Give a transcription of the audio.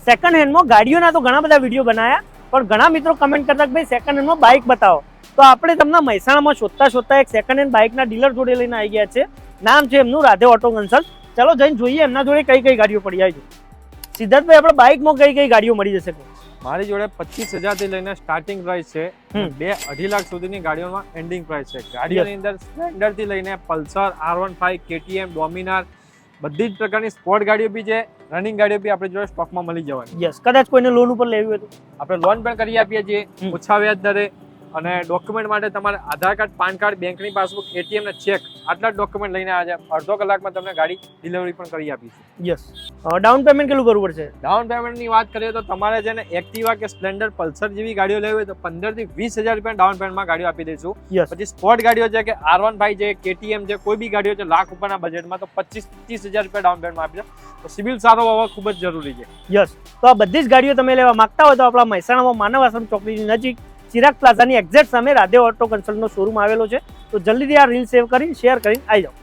Second હેન્ડમાં ગાડીઓના તો ઘણા બધા વિડીયો બનાવ્યા, પણ ઘણા મિત્રો કમેન્ટ કરતા કે ભાઈ સેકન્ડ હેન્ડમાં બાઇક બતાવો, તો આપણે તમને મહેસાણામાં શોધતા એક સેકન્ડ હેન્ડ બાઇકના ડીલર જોડે લઈને આવી ગયા છે. નામ છે એમનું રાધે ઓટો કન્સલ્ટ. ચલો જઈને જોઈએ એમના જોડે કઈ કઈ ગાડીઓ પડી આવી છે. સિદ્ધાર્થભાઈ, આપણે બાઇકમાં કઈ કઈ ગાડીઓ મળી જશે? મારી જોડે 25,000 થી લઈને સ્ટાર્ટિંગ પ્રાઇસ છે, 2-2.5 લાખ સુધીની ગાડીઓમાં એન્ડિંગ પ્રાઇસ છે. ગાડીઓની અંદર સ્પ્લેન્ડર થી લઈને પલ્સર, R15, KTM, ડોમિનાર, બધી જ પ્રકારની સ્પોર્ટ ગાડીઓ બી છે, રનિંગ ગાડીઓ બી આપણી જોડે સ્ટોકમાં મળી જવાની. યસ, કદાચ કોઈને લોન ઉપર લેવી હોય તો આપણે લોન પણ કરી આપીએ છીએ ઓછા વ્યાજ દરે. અને ડોક્યુમેન્ટ માટે તમારે આધાર કાર્ડ, પાન કાર્ડ, બેંકની પાસબુક, ATM ને ચેક, આટલા ડોક્યુમેન્ટ લઈને આવ્યા છે. અડધો કલાકમાં તમને ગાડી ડિલિવરી પણ કરી આપીશું. યસ. ડાઉન પેમેન્ટ કેટલું કરવું પડશે? ડાઉન પેમેન્ટની વાત કરીએ તો તમારે છે ને એક્ટિવા કે સ્પ્લેન્ડર, પલ્સર જેવી ગાડીઓ લેવી હોય તો 15,000 થી 20,000 રૂપિયા ડાઉન પેમેન્ટમાં ગાડીઓ આપી દઈશું. પછી સ્પોર્ટ ગાડીઓ છે કે R15 છે, KTM છે, કોઈ બી ગાડીઓ છે લાખ ઉપરના બજેટમાં તો 25-30,000 રૂપિયા ડાઉન પેમેન્ટમાં આપી દો. તો સિવિલ સારો હોવો ખૂબ જ જરૂરી છે. યસ. તો આ બધી જ ગાડીઓ તમે લેવા માંગતા હોય તો આપણા મહેસાણામાં માનવ આશ્રમ ચોકડીની નજીક ચિરાગ પ્લાઝાની એક્ઝેક્ટ સામે રાધે ઓટો કન્સલ્ટનો શોરૂમ આવેલો છે. તો જલ્દીથી આ રીલ સેવ કરીને શેર કરીને આવી જાઓ.